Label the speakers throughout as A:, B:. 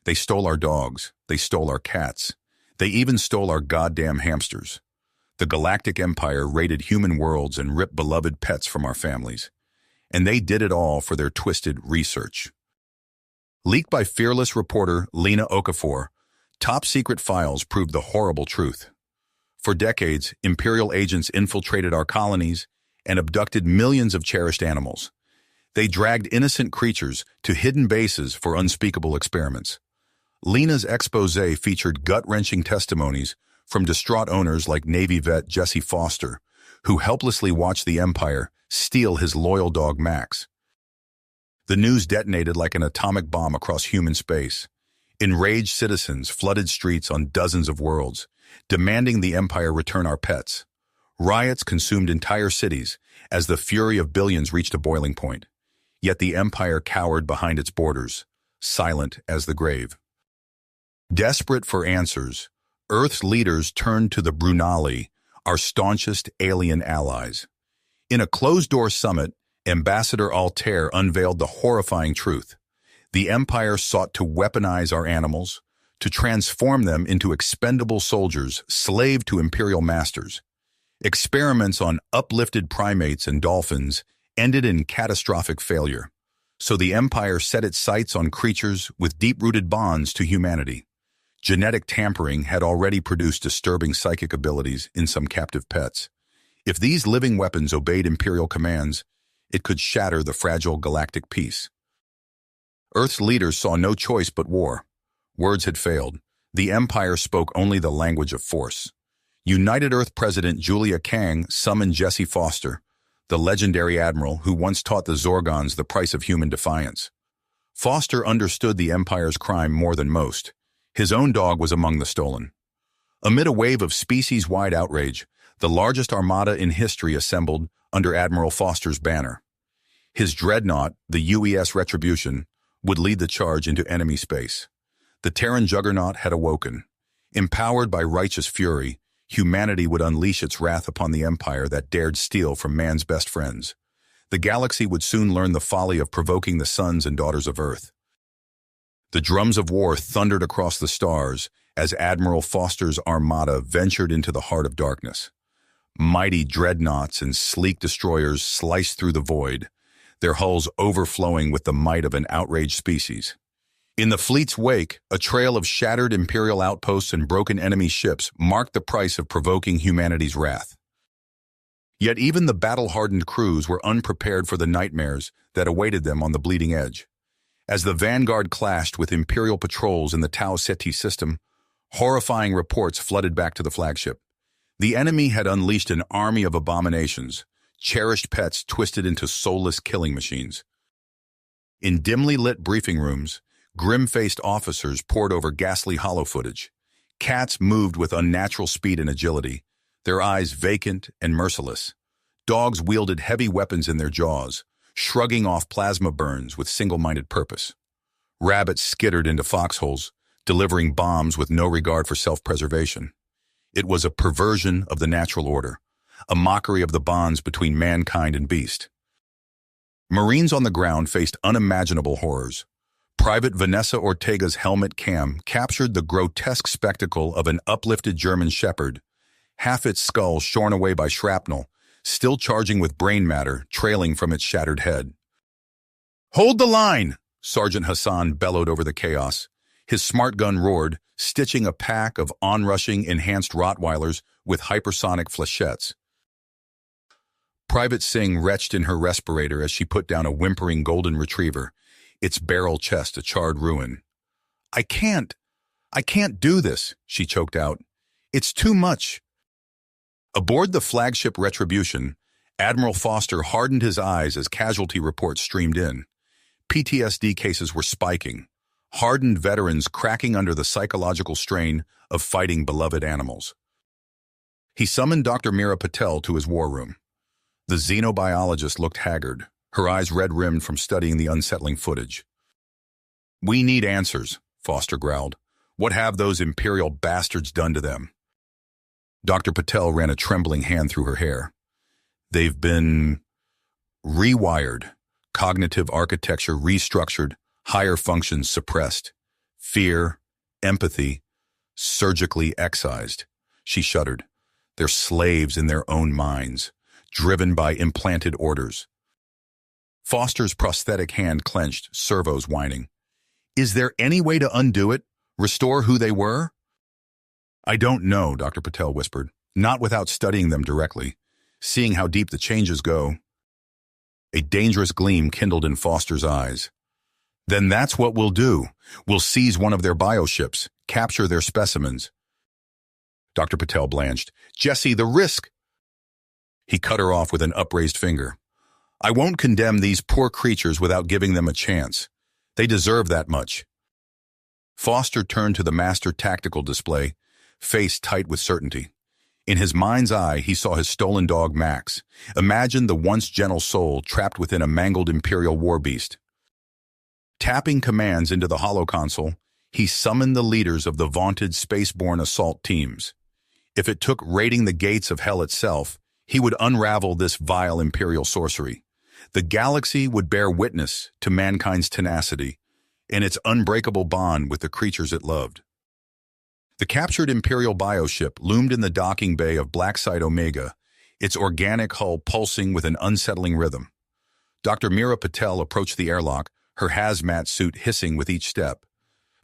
A: They stole our dogs. They stole our cats. They even stole our goddamn hamsters. The Galactic Empire raided human worlds and ripped beloved pets from our families. And they did it all for their twisted research. Leaked by fearless reporter Lena Okafor, top-secret files proved the horrible truth. For decades, Imperial agents infiltrated our colonies and abducted millions of cherished animals. They dragged innocent creatures to hidden bases for unspeakable experiments. Lena's exposé featured gut-wrenching testimonies from distraught owners like Navy vet Jesse Foster, who helplessly watched the Empire steal his loyal dog Max. The news detonated like an atomic bomb across human space. Enraged citizens flooded streets on dozens of worlds, demanding the Empire return our pets. Riots consumed entire cities as the fury of billions reached a boiling point. Yet the Empire cowered behind its borders, silent as the grave. Desperate for answers, Earth's leaders turned to the Brunali, our staunchest alien allies. In a closed-door summit, Ambassador Altair unveiled the horrifying truth. The Empire sought to weaponize our animals, to transform them into expendable soldiers, slave to imperial masters. Experiments on uplifted primates and dolphins ended in catastrophic failure. So the Empire set its sights on creatures with deep-rooted bonds to humanity. Genetic tampering had already produced disturbing psychic abilities in some captive pets. If these living weapons obeyed Imperial commands, it could shatter the fragile galactic peace. Earth's leaders saw no choice but war. Words had failed. The Empire spoke only the language of force. United Earth President Julia Kang summoned Jesse Foster, the legendary admiral who once taught the Zorgons the price of human defiance. Foster understood the Empire's crime more than most. His own dog was among the stolen. Amid a wave of species-wide outrage, the largest armada in history assembled under Admiral Foster's banner. His dreadnought, the UES Retribution, would lead the charge into enemy space. The Terran juggernaut had awoken. Empowered by righteous fury, humanity would unleash its wrath upon the Empire that dared steal from man's best friends. The galaxy would soon learn the folly of provoking the sons and daughters of Earth. The drums of war thundered across the stars as Admiral Foster's armada ventured into the heart of darkness. Mighty dreadnoughts and sleek destroyers sliced through the void, their hulls overflowing with the might of an outraged species. In the fleet's wake, a trail of shattered Imperial outposts and broken enemy ships marked the price of provoking humanity's wrath. Yet even the battle-hardened crews were unprepared for the nightmares that awaited them on the bleeding edge. As the Vanguard clashed with Imperial patrols in the Tau Ceti system, horrifying reports flooded back to the flagship. The enemy had unleashed an army of abominations, cherished pets twisted into soulless killing machines. In dimly lit briefing rooms, grim-faced officers pored over ghastly holo footage. Cats moved with unnatural speed and agility, their eyes vacant and merciless. Dogs wielded heavy weapons in their jaws, shrugging off plasma burns with single-minded purpose. Rabbits skittered into foxholes, delivering bombs with no regard for self-preservation. It was a perversion of the natural order, a mockery of the bonds between mankind and beast. Marines on the ground faced unimaginable horrors. Private Vanessa Ortega's helmet cam captured the grotesque spectacle of an uplifted German shepherd, half its skull shorn away by shrapnel, still charging with brain matter trailing from its shattered head. "Hold the line!" Sergeant Hassan bellowed over the chaos. His smart gun roared, stitching a pack of onrushing enhanced Rottweilers with hypersonic flechettes. Private Singh retched in her respirator as she put down a whimpering golden retriever, its barrel chest a charred ruin. I can't do this," she choked out. "It's too much." Aboard the flagship Retribution, Admiral Foster hardened his eyes as casualty reports streamed in. PTSD cases were spiking, hardened veterans cracking under the psychological strain of fighting beloved animals. He summoned Dr. Meera Patel to his war room. The xenobiologist looked haggard, her eyes red-rimmed from studying the unsettling footage. "We need answers," Foster growled. "What have those Imperial bastards done to them?" Dr. Patel ran a trembling hand through her hair. "They've been rewired, cognitive architecture restructured, higher functions suppressed. Fear, empathy, surgically excised. She shuddered. They're slaves in their own minds, driven by implanted orders. Foster's prosthetic hand clenched, servos whining. Is there any way to undo it? Restore who they were? I don't know, Dr. Patel whispered, not without studying them directly, seeing how deep the changes go. A dangerous gleam kindled in Foster's eyes. Then that's what we'll do. We'll seize one of their bioships, capture their specimens. Dr. Patel blanched. Jessie, the risk! He cut her off with an upraised finger. I won't condemn these poor creatures without giving them a chance. They deserve that much. Foster turned to the master tactical display, face tight with certainty. In his mind's eye, he saw his stolen dog, Max. Imagine the once gentle soul trapped within a mangled Imperial war beast. Tapping commands into the holoconsole, he summoned the leaders of the vaunted spaceborne assault teams. If it took raiding the gates of hell itself, he would unravel this vile Imperial sorcery. The galaxy would bear witness to mankind's tenacity and its unbreakable bond with the creatures it loved. The captured Imperial bioship loomed in the docking bay of Black Site Omega, its organic hull pulsing with an unsettling rhythm. Dr. Meera Patel approached the airlock, her hazmat suit hissing with each step.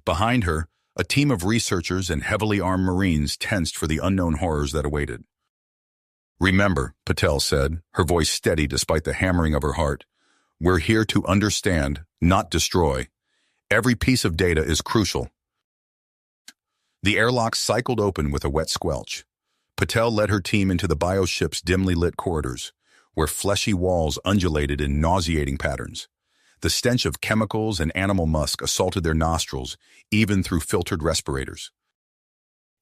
A: Behind her, a team of researchers and heavily armed Marines tensed for the unknown horrors that awaited. Remember, Patel said, her voice steady despite the hammering of her heart, we're here to understand, not destroy. Every piece of data is crucial. The airlock cycled open with a wet squelch. Patel led her team into the bioship's dimly lit corridors, where fleshy walls undulated in nauseating patterns. The stench of chemicals and animal musk assaulted their nostrils, even through filtered respirators.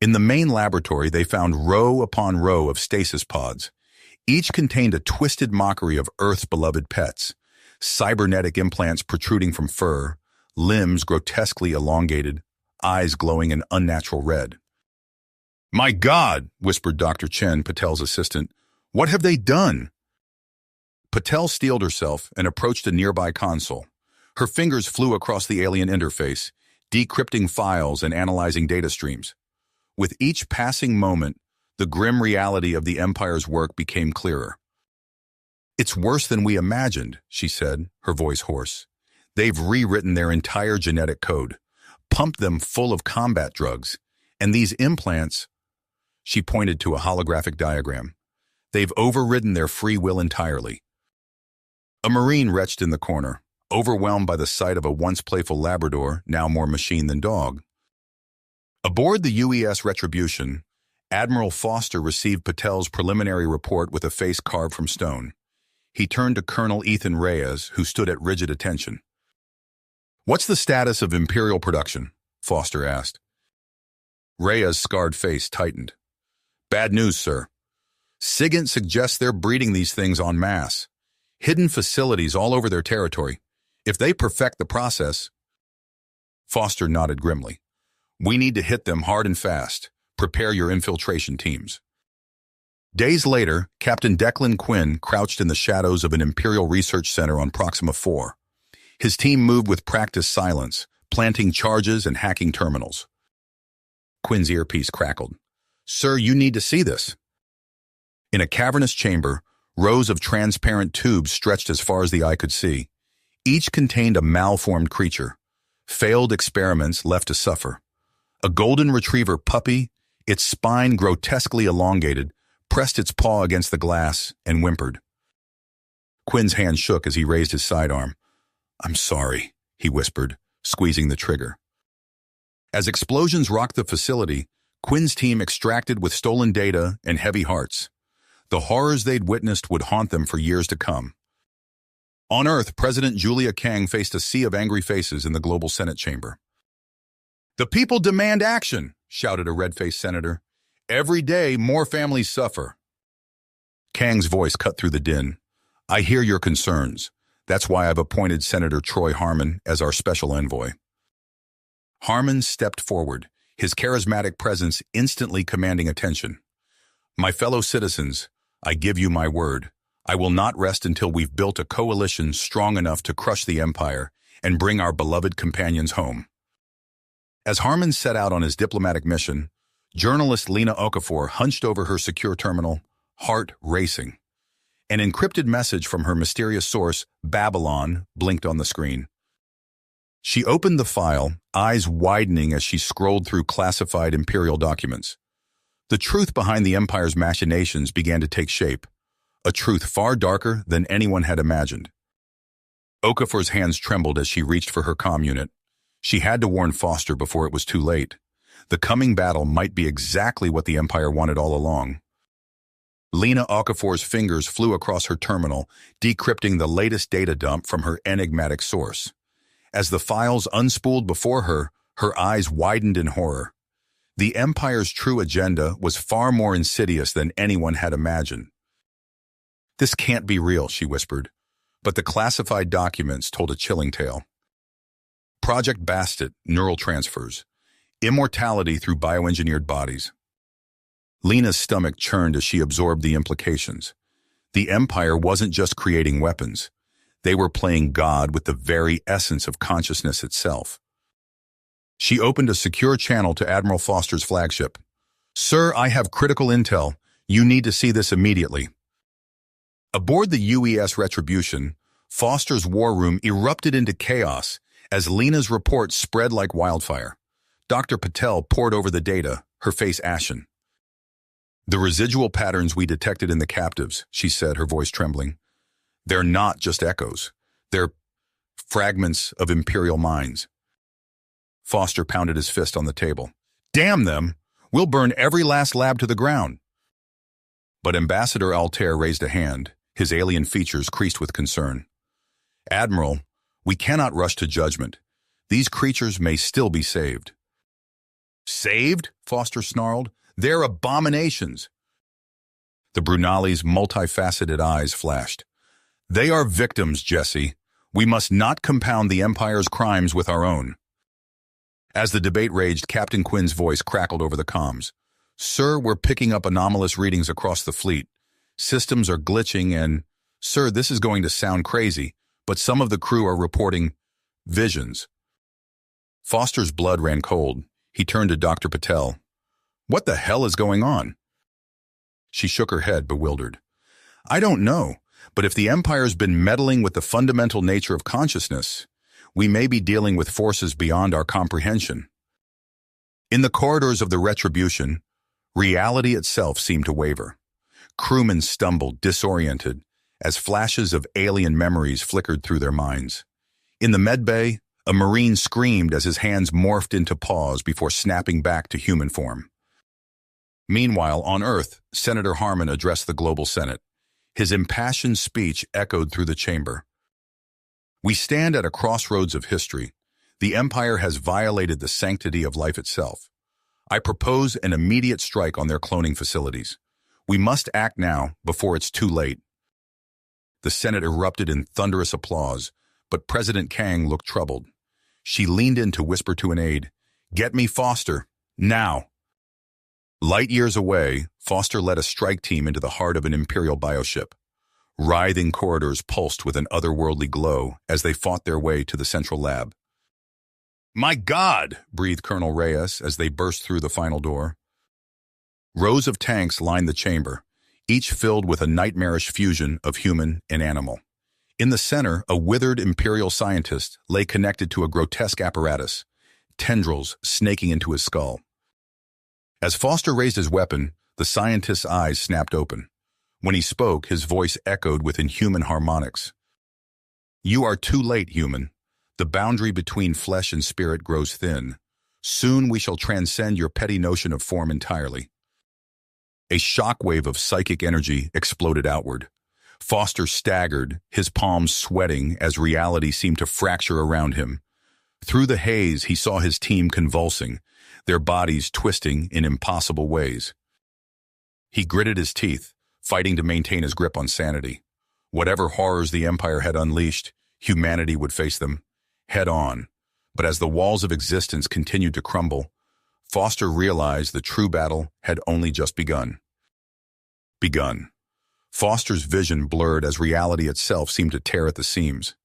A: In the main laboratory, they found row upon row of stasis pods. Each contained a twisted mockery of Earth's beloved pets, cybernetic implants protruding from fur, limbs grotesquely elongated, eyes glowing an unnatural red. My God, whispered Dr. Chen, Patel's assistant. What have they done? Patel steeled herself and approached a nearby console. Her fingers flew across the alien interface, decrypting files and analyzing data streams. With each passing moment, the grim reality of the Empire's work became clearer. It's worse than we imagined, she said, her voice hoarse. They've rewritten their entire genetic code, pumped them full of combat drugs, and these implants, she pointed to a holographic diagram, they've overridden their free will entirely. A Marine retched in the corner, overwhelmed by the sight of a once playful Labrador, now more machine than dog. Aboard the UES Retribution, Admiral Foster received Patel's preliminary report with a face carved from stone. He turned to Colonel Ethan Reyes, who stood at rigid attention. What's the status of Imperial production? Foster asked. Reyes' scarred face tightened. Bad news, sir. SIGINT suggests they're breeding these things en masse. Hidden facilities all over their territory. If they perfect the process... Foster nodded grimly. We need to hit them hard and fast. Prepare your infiltration teams. Days later, Captain Declan Quinn crouched in the shadows of an Imperial Research Center on Proxima 4. His team moved with practiced silence, planting charges and hacking terminals. Quinn's earpiece crackled. Sir, you need to see this. In a cavernous chamber, rows of transparent tubes stretched as far as the eye could see. Each contained a malformed creature. Failed experiments left to suffer. A golden retriever puppy, its spine grotesquely elongated, pressed its paw against the glass and whimpered. Quinn's hand shook as he raised his sidearm. I'm sorry, he whispered, squeezing the trigger. As explosions rocked the facility, Quinn's team extracted with stolen data and heavy hearts. The horrors they'd witnessed would haunt them for years to come. On Earth, President Julia Kang faced a sea of angry faces in the Global Senate chamber. The people demand action, shouted a red-faced senator. Every day, more families suffer. Kang's voice cut through the din. I hear your concerns. That's why I've appointed Senator Troy Harmon as our special envoy. Harmon stepped forward, his charismatic presence instantly commanding attention. My fellow citizens, I give you my word. I will not rest until we've built a coalition strong enough to crush the Empire and bring our beloved companions home. As Harmon set out on his diplomatic mission, journalist Lena Okafor hunched over her secure terminal, heart racing. An encrypted message from her mysterious source, Babylon, blinked on the screen. She opened the file, eyes widening as she scrolled through classified imperial documents. The truth behind the Empire's machinations began to take shape, a truth far darker than anyone had imagined. Okafor's hands trembled as she reached for her comm unit. She had to warn Foster before it was too late. The coming battle might be exactly what the Empire wanted all along. Lena Okafor's fingers flew across her terminal, decrypting the latest data dump from her enigmatic source. As the files unspooled before her, her eyes widened in horror. The Empire's true agenda was far more insidious than anyone had imagined. "This can't be real," she whispered, but the classified documents told a chilling tale. Project Bastet, neural transfers, immortality through bioengineered bodies. Lena's stomach churned as she absorbed the implications. The Empire wasn't just creating weapons. They were playing God with the very essence of consciousness itself. She opened a secure channel to Admiral Foster's flagship. "Sir, I have critical intel. You need to see this immediately." Aboard the UES Retribution, Foster's war room erupted into chaos as Lena's report spread like wildfire. Dr. Patel pored over the data, her face ashen. "The residual patterns we detected in the captives," she said, her voice trembling. "They're not just echoes. They're fragments of Imperial minds." Foster pounded his fist on the table. "Damn them! We'll burn every last lab to the ground." But Ambassador Altair raised a hand, his alien features creased with concern. "Admiral, we cannot rush to judgment. These creatures may still be saved." "Saved?" Foster snarled. "They're abominations." The Brunali's multifaceted eyes flashed. "They are victims, Jesse. We must not compound the Empire's crimes with our own." As the debate raged, Captain Quinn's voice crackled over the comms. "Sir, we're picking up anomalous readings across the fleet. Systems are glitching and, sir, this is going to sound crazy, but some of the crew are reporting visions." Foster's blood ran cold. He turned to Dr. Patel. "What the hell is going on?" She shook her head, bewildered. "I don't know, but if the Empire's been meddling with the fundamental nature of consciousness, we may be dealing with forces beyond our comprehension." In the corridors of the Retribution, reality itself seemed to waver. Crewmen stumbled, disoriented, as flashes of alien memories flickered through their minds. In the medbay, a Marine screamed as his hands morphed into paws before snapping back to human form. Meanwhile, on Earth, Senator Harmon addressed the Global Senate. His impassioned speech echoed through the chamber. "We stand at a crossroads of history. The Empire has violated the sanctity of life itself. I propose an immediate strike on their cloning facilities. We must act now, before it's too late." The Senate erupted in thunderous applause, but President Kang looked troubled. She leaned in to whisper to an aide, "Get me Foster, now." Light years away, Foster led a strike team into the heart of an Imperial bioship. Writhing corridors pulsed with an otherworldly glow as they fought their way to the central lab. "My God!" breathed Colonel Reyes as they burst through the final door. Rows of tanks lined the chamber, each filled with a nightmarish fusion of human and animal. In the center, a withered Imperial scientist lay connected to a grotesque apparatus, tendrils snaking into his skull. As Foster raised his weapon, the scientist's eyes snapped open. When he spoke, his voice echoed with inhuman harmonics. "You are too late, human. The boundary between flesh and spirit grows thin. Soon we shall transcend your petty notion of form entirely." A shockwave of psychic energy exploded outward. Foster staggered, his palms sweating as reality seemed to fracture around him. Through the haze, he saw his team convulsing, their bodies twisting in impossible ways. He gritted his teeth, fighting to maintain his grip on sanity. Whatever horrors the Empire had unleashed, humanity would face them head-on. But as the walls of existence continued to crumble, Foster realized the true battle had only just begun. Foster's vision blurred as reality itself seemed to tear at the seams.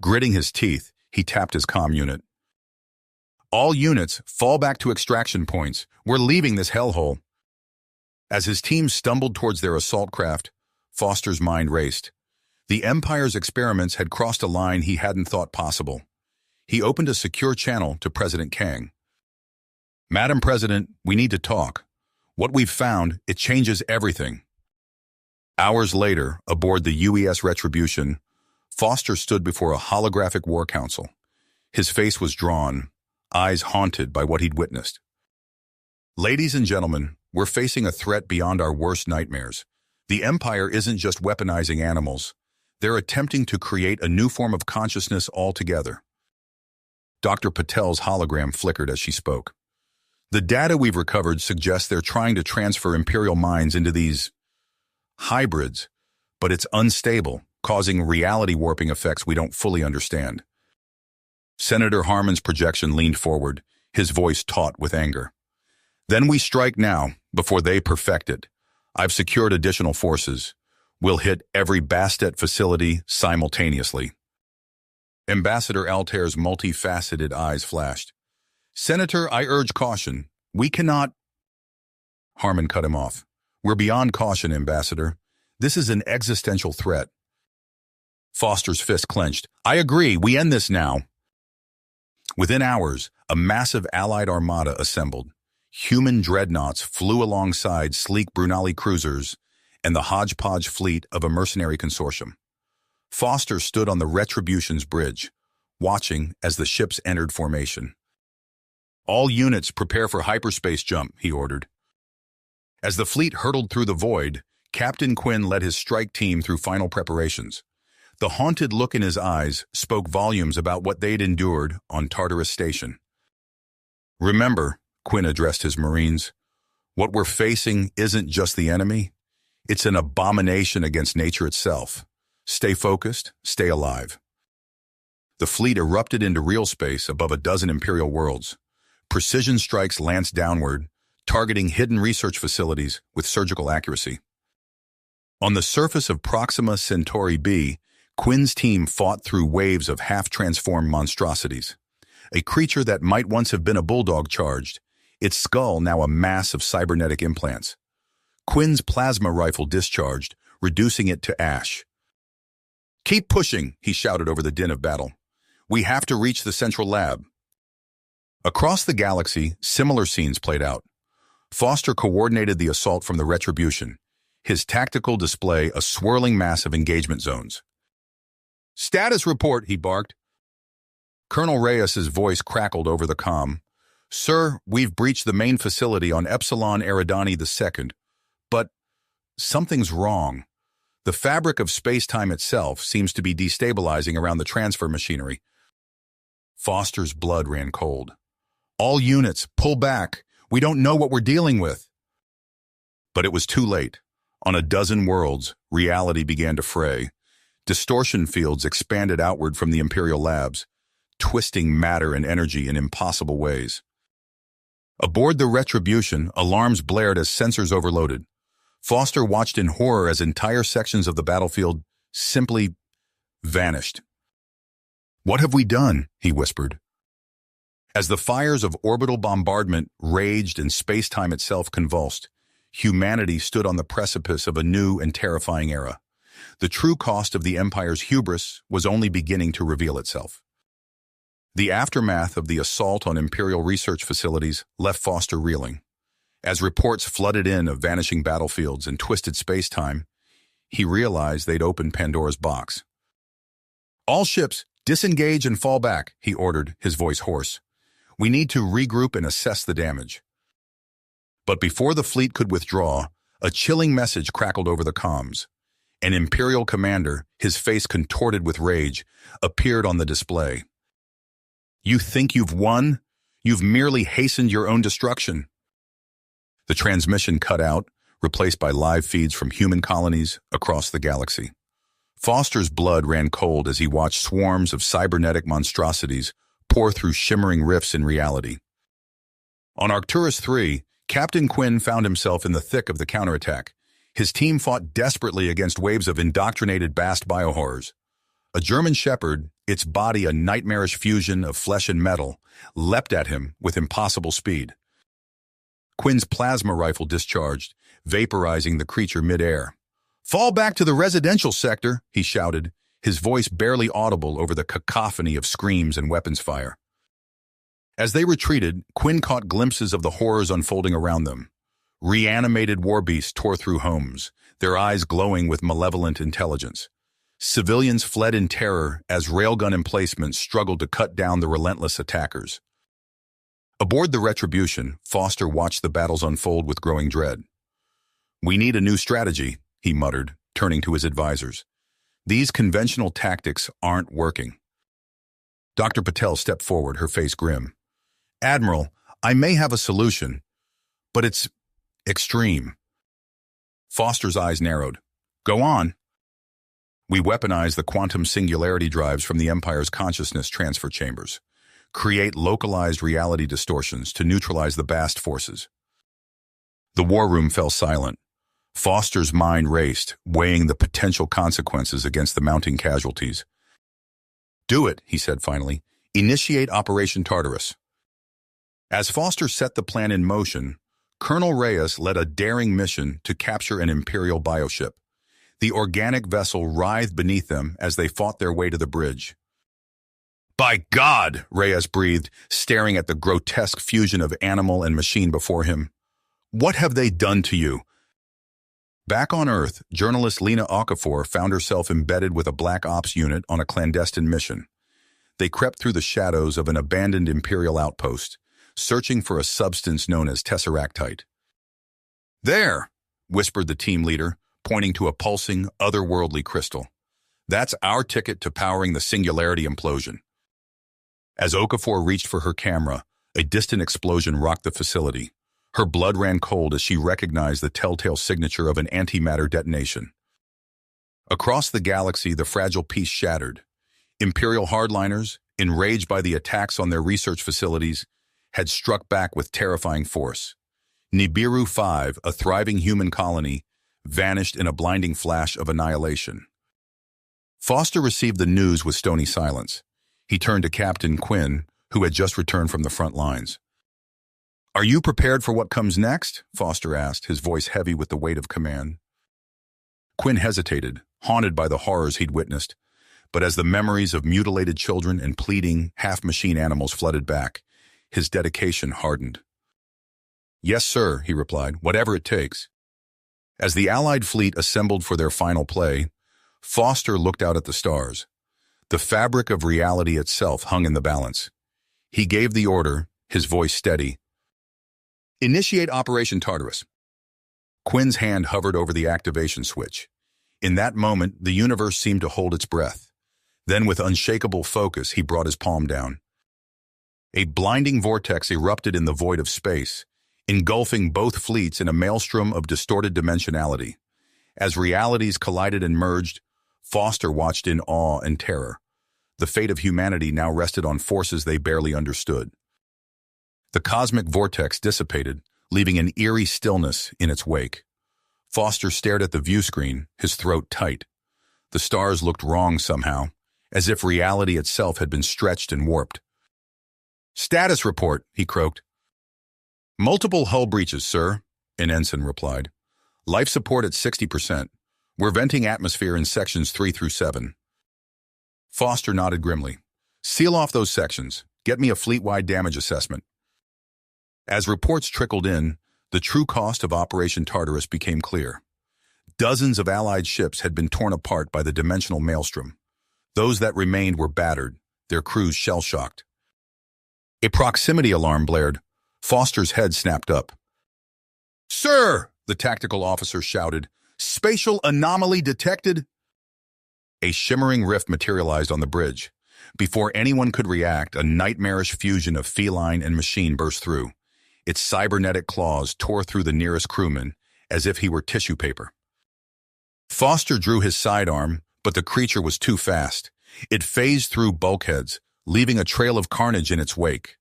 A: Gritting his teeth, he tapped his comm unit. All units, fall back to extraction points. We're leaving this hellhole. As his team stumbled towards their assault craft, Foster's mind raced. The Empire's experiments had crossed a line he hadn't thought possible. He opened a secure channel to President Kang. "Madam President, we need to talk. What we've found, it changes everything." Hours later, aboard the UES Retribution, Foster stood before a holographic war council. His face was drawn, eyes haunted by what he'd witnessed. "Ladies and gentlemen, we're facing a threat beyond our worst nightmares. The Empire isn't just weaponizing animals. They're attempting to create a new form of consciousness altogether." Dr. Patel's hologram flickered as she spoke. "The data we've recovered suggests they're trying to transfer Imperial minds into these hybrids, but it's unstable, causing reality warping effects we don't fully understand." Senator Harmon's projection leaned forward, his voice taut with anger. "Then we strike now, before they perfect it. I've secured additional forces. We'll hit every Bastet facility simultaneously." Ambassador Altair's multifaceted eyes flashed. "Senator, I urge caution. We cannot—" Harmon cut him off. "We're beyond caution, Ambassador. This is an existential threat." Foster's fist clenched. "I agree. We end this now." Within hours, a massive Allied armada assembled. Human dreadnoughts flew alongside sleek Brunali cruisers and the hodgepodge fleet of a mercenary consortium. Foster stood on the Retribution's bridge, watching as the ships entered formation. "All units prepare for hyperspace jump," he ordered. As the fleet hurtled through the void, Captain Quinn led his strike team through final preparations. The haunted look in his eyes spoke volumes about what they'd endured on Tartarus Station. "Remember," Quinn addressed his Marines, "what we're facing isn't just the enemy. It's an abomination against nature itself. Stay focused, stay alive." The fleet erupted into real space above a dozen Imperial worlds. Precision strikes lanced downward, targeting hidden research facilities with surgical accuracy. On the surface of Proxima Centauri B, Quinn's team fought through waves of half-transformed monstrosities. A creature that might once have been a bulldog charged, its skull now a mass of cybernetic implants. Quinn's plasma rifle discharged, reducing it to ash. "Keep pushing," he shouted over the din of battle. "We have to reach the central lab." Across the galaxy, similar scenes played out. Foster coordinated the assault from the Retribution, his tactical display a swirling mass of engagement zones. "Status report," he barked. Colonel Reyes's voice crackled over the comm. "Sir, we've breached the main facility on Epsilon Eridani II, but something's wrong. The fabric of space-time itself seems to be destabilizing around the transfer machinery." Foster's blood ran cold. "All units, pull back. We don't know what we're dealing with." But it was too late. On a dozen worlds, reality began to fray. Distortion fields expanded outward from the Imperial labs, twisting matter and energy in impossible ways. Aboard the Retribution, alarms blared as sensors overloaded. Foster watched in horror as entire sections of the battlefield simply vanished. "What have we done?" he whispered. As the fires of orbital bombardment raged and space-time itself convulsed, humanity stood on the precipice of a new and terrifying era. The true cost of the Empire's hubris was only beginning to reveal itself. The aftermath of the assault on Imperial research facilities left Foster reeling. As reports flooded in of vanishing battlefields and twisted space-time, he realized they'd opened Pandora's box. "All ships, disengage and fall back," he ordered, his voice hoarse. "We need to regroup and assess the damage." But before the fleet could withdraw, a chilling message crackled over the comms. An Imperial commander, his face contorted with rage, appeared on the display. "You think you've won? You've merely hastened your own destruction." The transmission cut out, replaced by live feeds from human colonies across the galaxy. Foster's blood ran cold as he watched swarms of cybernetic monstrosities pour through shimmering rifts in reality. On Arcturus III, Captain Quinn found himself in the thick of the counterattack. His team fought desperately against waves of indoctrinated Bast biohorrors. A German shepherd, its body a nightmarish fusion of flesh and metal, leapt at him with impossible speed. Quinn's plasma rifle discharged, vaporizing the creature mid-air. "Fall back to the residential sector," he shouted, his voice barely audible over the cacophony of screams and weapons fire. As they retreated, Quinn caught glimpses of the horrors unfolding around them. Reanimated war beasts tore through homes, their eyes glowing with malevolent intelligence. Civilians fled in terror as railgun emplacements struggled to cut down the relentless attackers. Aboard the Retribution, Foster watched the battles unfold with growing dread. "We need a new strategy," he muttered, turning to his advisors. "These conventional tactics aren't working." Dr. Patel stepped forward, her face grim. "Admiral, I may have a solution, but it's extreme." Foster's eyes narrowed. "Go on." "We weaponize the quantum singularity drives from the Empire's consciousness transfer chambers. Create localized reality distortions to neutralize the Bast forces." The war room fell silent. Foster's mind raced, weighing the potential consequences against the mounting casualties. "Do it," he said finally. "Initiate Operation Tartarus." As Foster set the plan in motion, Colonel Reyes led a daring mission to capture an Imperial bioship. The organic vessel writhed beneath them as they fought their way to the bridge. "By God!" Reyes breathed, staring at the grotesque fusion of animal and machine before him. "What have they done to you?" Back on Earth, journalist Lena Okafor found herself embedded with a Black Ops unit on a clandestine mission. They crept through the shadows of an abandoned Imperial outpost, searching for a substance known as tesseractite. "There," whispered the team leader, pointing to a pulsing, otherworldly crystal. "That's our ticket to powering the singularity implosion." As Okafor reached for her camera, a distant explosion rocked the facility. Her blood ran cold as she recognized the telltale signature of an antimatter detonation. Across the galaxy, the fragile piece shattered. Imperial hardliners, enraged by the attacks on their research facilities, had struck back with terrifying force. Nibiru 5, a thriving human colony, vanished in a blinding flash of annihilation. Foster received the news with stony silence. He turned to Captain Quinn, who had just returned from the front lines. "Are you prepared for what comes next?" Foster asked, his voice heavy with the weight of command. Quinn hesitated, haunted by the horrors he'd witnessed, but as the memories of mutilated children and pleading, half-machine animals flooded back, his dedication hardened. "Yes, sir," he replied, "whatever it takes." As the Allied fleet assembled for their final play, Foster looked out at the stars. The fabric of reality itself hung in the balance. He gave the order, his voice steady. "Initiate Operation Tartarus." Quinn's hand hovered over the activation switch. In that moment, the universe seemed to hold its breath. Then, with unshakable focus, he brought his palm down. A blinding vortex erupted in the void of space, engulfing both fleets in a maelstrom of distorted dimensionality. As realities collided and merged, Foster watched in awe and terror. The fate of humanity now rested on forces they barely understood. The cosmic vortex dissipated, leaving an eerie stillness in its wake. Foster stared at the view screen, his throat tight. The stars looked wrong somehow, as if reality itself had been stretched and warped. "Status report," he croaked. "Multiple hull breaches, sir," an ensign replied. "Life support at 60%. We're venting atmosphere in sections 3 through 7. Foster nodded grimly. "Seal off those sections. Get me a fleet-wide damage assessment." As reports trickled in, the true cost of Operation Tartarus became clear. Dozens of Allied ships had been torn apart by the dimensional maelstrom. Those that remained were battered, their crews shell-shocked. A proximity alarm blared. Foster's head snapped up. "Sir!" the tactical officer shouted. "Spatial anomaly detected!" A shimmering rift materialized on the bridge. Before anyone could react, a nightmarish fusion of feline and machine burst through. Its cybernetic claws tore through the nearest crewman, as if he were tissue paper. Foster drew his sidearm, but the creature was too fast. It phased through bulkheads, leaving a trail of carnage in its wake.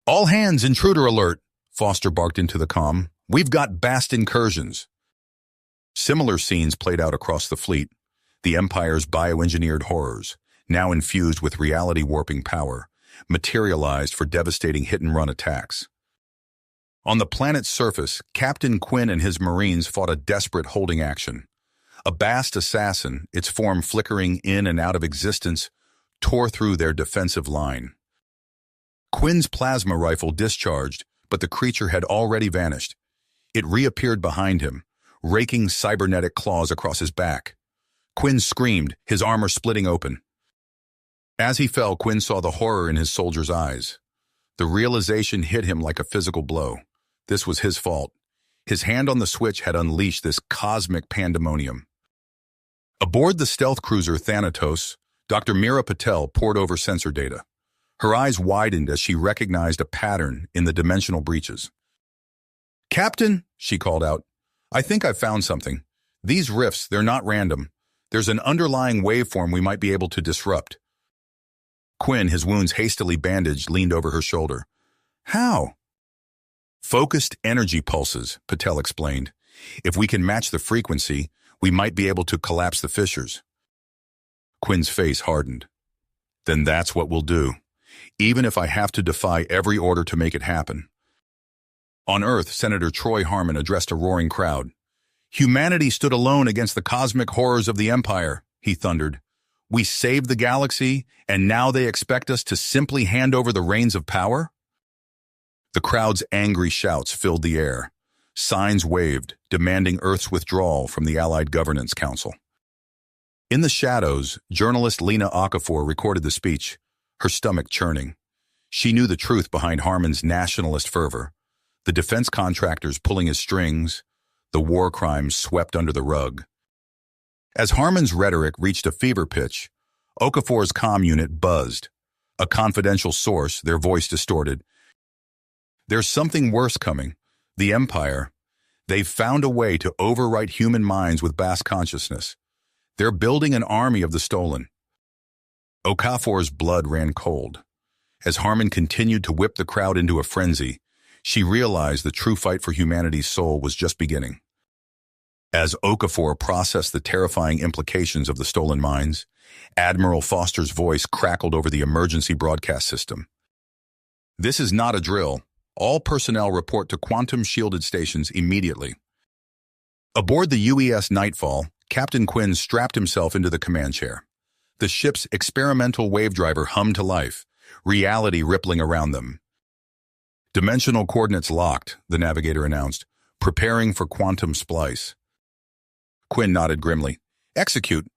A: "All hands, intruder alert!" Foster barked into the comm. "We've got Bast incursions." Similar scenes played out across the fleet. the Empire's bioengineered horrors, now infused with reality-warping power, materialized for devastating hit-and-run attacks. On the planet's surface, Captain Quinn and his Marines fought a desperate holding action. A Bast assassin, its form flickering in and out of existence, tore through their defensive line. Quinn's plasma rifle discharged, but the creature had already vanished. It reappeared behind him, raking cybernetic claws across his back. Quinn screamed, his armor splitting open. As he fell, Quinn saw the horror in his soldier's eyes. The realization hit him like a physical blow. This was his fault. His hand on the switch had unleashed this cosmic pandemonium. Aboard the stealth cruiser Thanatos, Dr. Meera Patel pored over sensor data. Her eyes widened as she recognized a pattern in the dimensional breaches. "Captain," she called out, "I think I've found something. These rifts, they're not random. There's an underlying waveform we might be able to disrupt." Quinn, his wounds hastily bandaged, leaned over her shoulder. "How?" "Focused energy pulses," Patel explained. "If we can match the frequency, we might be able to collapse the fissures." Quinn's face hardened. "Then that's what we'll do, even if I have to defy every order to make it happen." On Earth, Senator Troy Harmon addressed a roaring crowd. "Humanity stood alone against the cosmic horrors of the Empire," he thundered. "We saved the galaxy, and now they expect us to simply hand over the reins of power?" The crowd's angry shouts filled the air. Signs waved, demanding Earth's withdrawal from the Allied Governance Council. In the shadows, journalist Lena Okafor recorded the speech, her stomach churning. She knew the truth behind Harmon's nationalist fervor. The defense contractors pulling his strings, the war crimes swept under the rug. As Harmon's rhetoric reached a fever pitch, Okafor's comm unit buzzed. A confidential source, their voice distorted. "There's something worse coming. The Empire. They've found a way to overwrite human minds with Bast consciousness. They're building an army of the stolen." Okafor's blood ran cold. As Harmon continued to whip the crowd into a frenzy, she realized the true fight for humanity's soul was just beginning. As Okafor processed the terrifying implications of the stolen minds, Admiral Foster's voice crackled over the emergency broadcast system. "This is not a drill. All personnel report to quantum-shielded stations immediately." Aboard the UES Nightfall, Captain Quinn strapped himself into the command chair. The ship's experimental wave driver hummed to life, reality rippling around them. "Dimensional coordinates locked," the navigator announced, "preparing for quantum splice." Quinn nodded grimly. "Execute."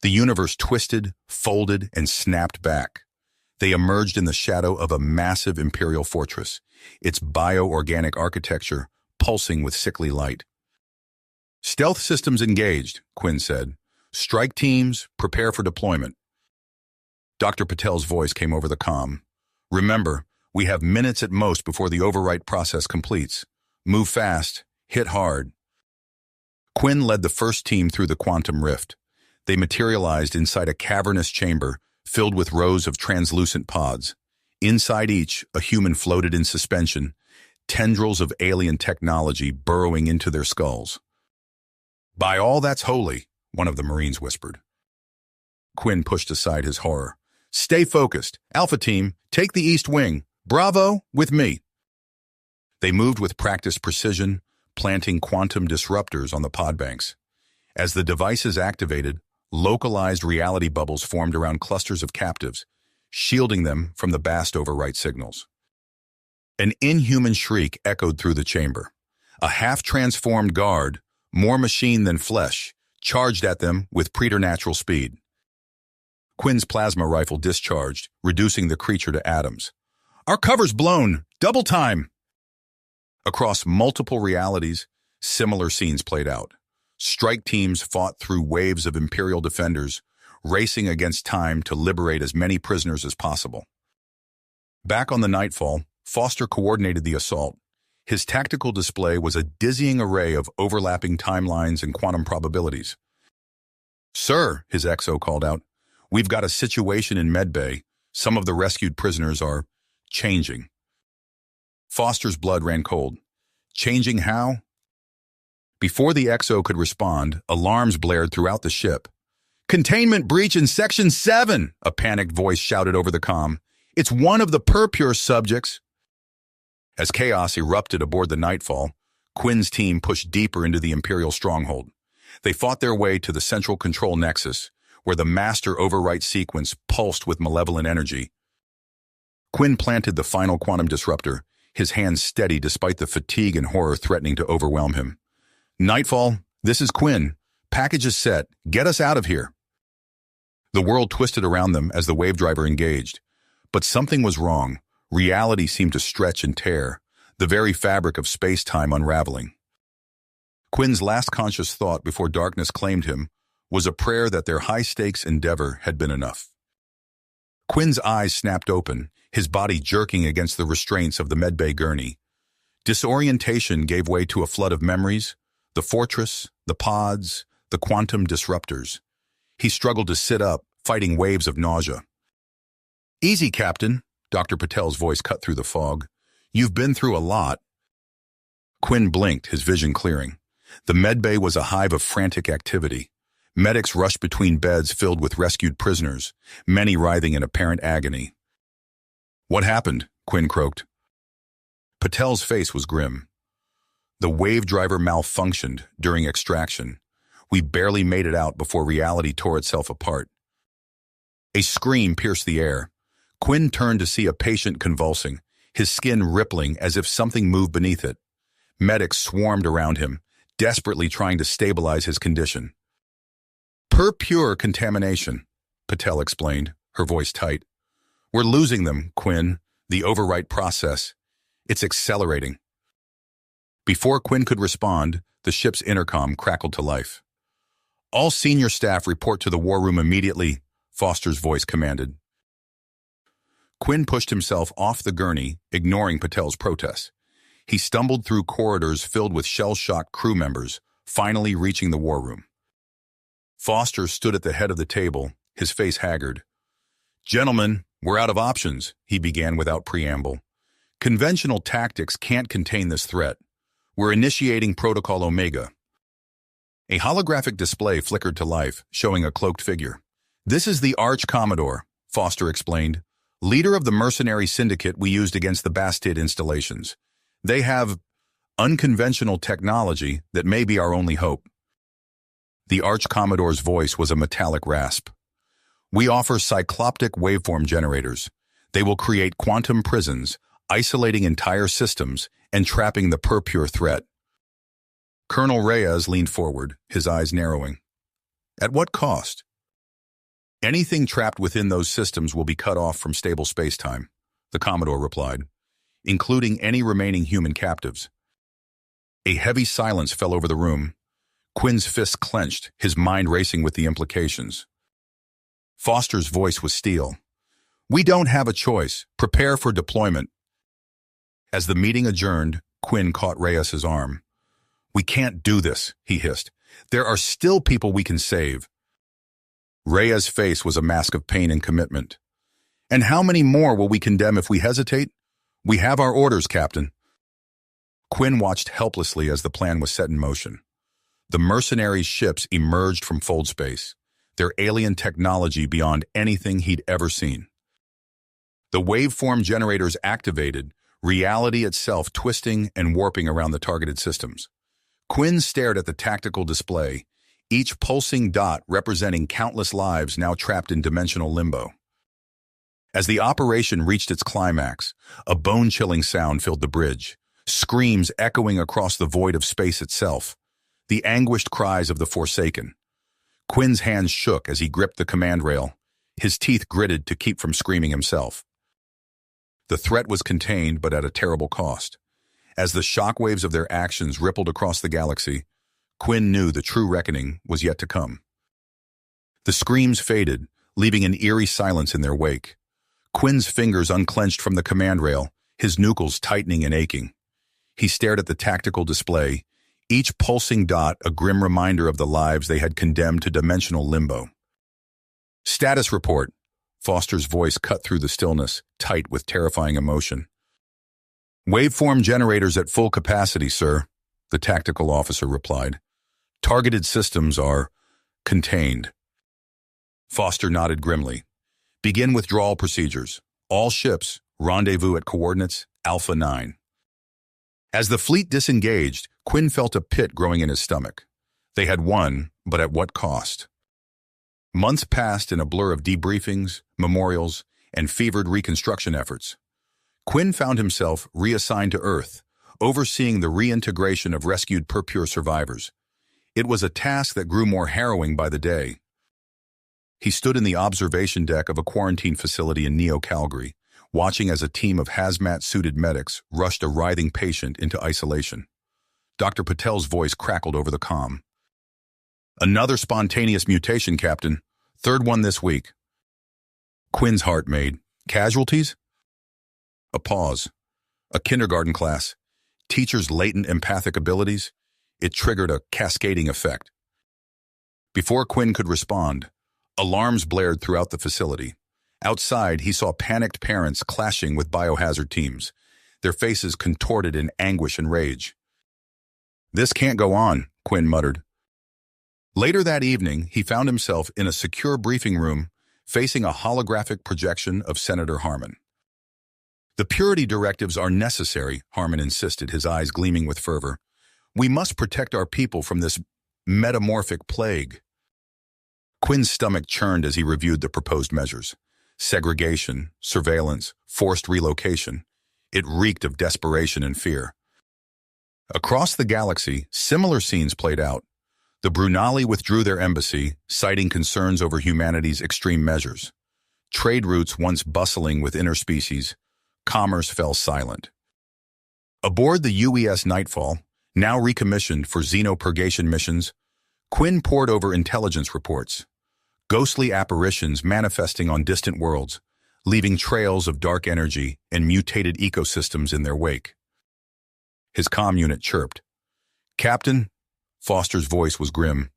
A: The universe twisted, folded, and snapped back. They emerged in the shadow of a massive imperial fortress, its bioorganic architecture pulsing with sickly light. "Stealth systems engaged," Quinn said. "Strike teams, prepare for deployment." Dr. Patel's voice came over the comm. "Remember, we have minutes at most before the overwrite process completes. Move fast, hit hard." Quinn led the first team through the quantum rift. They materialized inside a cavernous chamber filled with rows of translucent pods. Inside each, a human floated in suspension, tendrils of alien technology burrowing into their skulls. "By all that's holy," one of the Marines whispered. Quinn pushed aside his horror. "Stay focused. Alpha Team, take the East Wing. Bravo, with me." They moved with practiced precision, planting quantum disruptors on the pod banks. As the devices activated, localized reality bubbles formed around clusters of captives, shielding them from the Bast overwrite signals. An inhuman shriek echoed through the chamber. A half-transformed guard, more machine than flesh, charged at them with preternatural speed. Quinn's plasma rifle discharged, reducing the creature to atoms. "Our cover's blown! Double time!" Across multiple realities, similar scenes played out. Strike teams fought through waves of Imperial defenders, racing against time to liberate as many prisoners as possible. Back on the Nightfall, Foster coordinated the assault. His tactical display was a dizzying array of overlapping timelines and quantum probabilities. "Sir," his XO called out, "we've got a situation in Medbay. Some of the rescued prisoners are changing." Foster's blood ran cold. "Changing how?" Before the XO could respond, alarms blared throughout the ship. "Containment breach in Section 7, a panicked voice shouted over the comm. "It's one of the Purpure subjects." As chaos erupted aboard the Nightfall, Quinn's team pushed deeper into the Imperial stronghold. They fought their way to the central control nexus, where the master overwrite sequence pulsed with malevolent energy. Quinn planted the final quantum disruptor, his hands steady despite the fatigue and horror threatening to overwhelm him. "Nightfall, this is Quinn. Package is set. Get us out of here." The world twisted around them as the wave driver engaged. But something was wrong. Reality seemed to stretch and tear, the very fabric of space-time unraveling. Quinn's last conscious thought before darkness claimed him was a prayer that their high-stakes endeavor had been enough. Quinn's eyes snapped open, his body jerking against the restraints of the medbay gurney. Disorientation gave way to a flood of memories, the fortress, the pods, the quantum disruptors. He struggled to sit up, fighting waves of nausea. "Easy, Captain," Dr. Patel's voice cut through the fog. "You've been through a lot." Quinn blinked, his vision clearing. The medbay was a hive of frantic activity. Medics rushed between beds filled with rescued prisoners, many writhing in apparent agony. "What happened?" Quinn croaked. Patel's face was grim. "The wave driver malfunctioned during extraction. We barely made it out before reality tore itself apart." A scream pierced the air. Quinn turned to see a patient convulsing, his skin rippling as if something moved beneath it. Medics swarmed around him, desperately trying to stabilize his condition. "Pure contamination," Patel explained, her voice tight. "We're losing them, Quinn. The overwrite process. It's accelerating." Before Quinn could respond, the ship's intercom crackled to life. "All senior staff report to the war room immediately," Foster's voice commanded. Quinn pushed himself off the gurney, ignoring Patel's protests. He stumbled through corridors filled with shell-shocked crew members, finally reaching the war room. Foster stood at the head of the table, his face haggard. "Gentlemen, we're out of options," he began without preamble. "Conventional tactics can't contain this threat. We're initiating Protocol Omega." A holographic display flickered to life, showing a cloaked figure. "This is the Arch Commodore," Foster explained, "leader of the mercenary syndicate we used against the Bastid installations. They have unconventional technology that may be our only hope." The Arch Commodore's voice was a metallic rasp. "We offer cycloptic waveform generators. They will create quantum prisons, isolating entire systems and trapping the Purpure threat." Colonel Reyes leaned forward, his eyes narrowing. "At what cost?" "Anything trapped within those systems will be cut off from stable spacetime," the Commodore replied, "including any remaining human captives." A heavy silence fell over the room. Quinn's fists clenched, his mind racing with the implications. Foster's voice was steel. "We don't have a choice. Prepare for deployment." As the meeting adjourned, Quinn caught Reyes's arm. "We can't do this," he hissed. "There are still people we can save." Reyes' face was a mask of pain and commitment. "And how many more will we condemn if we hesitate? We have our orders, Captain." Quinn watched helplessly as the plan was set in motion. The mercenaries' ships emerged from fold space, their alien technology beyond anything he'd ever seen. The waveform generators activated, reality itself twisting and warping around the targeted systems. Quinn stared at the tactical display, each pulsing dot representing countless lives now trapped in dimensional limbo. As the operation reached its climax, a bone-chilling sound filled the bridge, screams echoing across the void of space itself, the anguished cries of the Forsaken. Quinn's hands shook as he gripped the command rail, his teeth gritted to keep from screaming himself. The threat was contained, but at a terrible cost. As the shockwaves of their actions rippled across the galaxy, Quinn knew the true reckoning was yet to come. The screams faded, leaving an eerie silence in their wake. Quinn's fingers unclenched from the command rail, his knuckles tightening and aching. He stared at the tactical display, each pulsing dot a grim reminder of the lives they had condemned to dimensional limbo. "Status report." Foster's voice cut through the stillness, tight with terrifying emotion. "Waveform generators at full capacity, sir," the tactical officer replied. Targeted systems are contained. Foster nodded grimly. Begin withdrawal procedures. All ships, rendezvous at coordinates Alpha 9. As the fleet disengaged, Quinn felt a pit growing in his stomach. They had won, but at what cost? Months passed in a blur of debriefings, memorials, and fevered reconstruction efforts. Quinn found himself reassigned to Earth, overseeing the reintegration of rescued Purpure survivors. It was a task that grew more harrowing by the day. He stood in the observation deck of a quarantine facility in Neo-Calgary, watching as a team of hazmat-suited medics rushed a writhing patient into isolation. Dr. Patel's voice crackled over the comm. Another spontaneous mutation, Captain. Third one this week. Quinn's heart made. Casualties? A pause. A kindergarten class. Teacher's latent empathic abilities. It triggered a cascading effect. Before Quinn could respond, alarms blared throughout the facility. Outside, he saw panicked parents clashing with biohazard teams, their faces contorted in anguish and rage. This can't go on, Quinn muttered. Later that evening, he found himself in a secure briefing room facing a holographic projection of Senator Harmon. The purity directives are necessary, Harmon insisted, his eyes gleaming with fervor. We must protect our people from this metamorphic plague. Quinn's stomach churned as he reviewed the proposed measures. Segregation, surveillance, forced relocation. It reeked of desperation and fear. Across the galaxy, similar scenes played out. The Brunali withdrew their embassy, citing concerns over humanity's extreme measures. Trade routes once bustling with interspecies, commerce fell silent. Aboard the UES Nightfall, now recommissioned for xenopurgation missions, Quinn pored over intelligence reports. Ghostly apparitions manifesting on distant worlds, leaving trails of dark energy and mutated ecosystems in their wake. His comm unit chirped. Captain, Foster's voice was grim.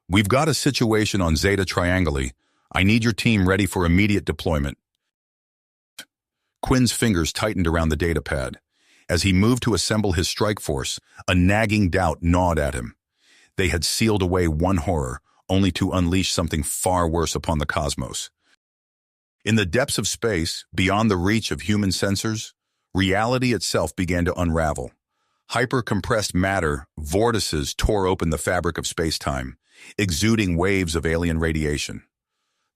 A: We've got a situation on Zeta Trianguli. I need your team ready for immediate deployment. Quinn's fingers tightened around the datapad. As he moved to assemble his strike force, a nagging doubt gnawed at him. They had sealed away one horror, only to unleash something far worse upon the cosmos. In the depths of space, beyond the reach of human sensors, reality itself began to unravel. Hyper-compressed matter, vortices tore open the fabric of space-time, exuding waves of alien radiation.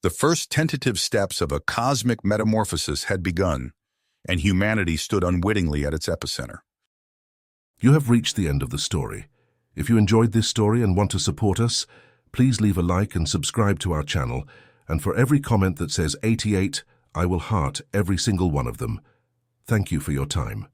A: The first tentative steps of a cosmic metamorphosis had begun, and humanity stood unwittingly at its epicenter.
B: You have reached the end of the story. If you enjoyed this story and want to support us, please leave a like and subscribe to our channel, and for every comment that says 88, I will heart every single one of them. Thank you for your time.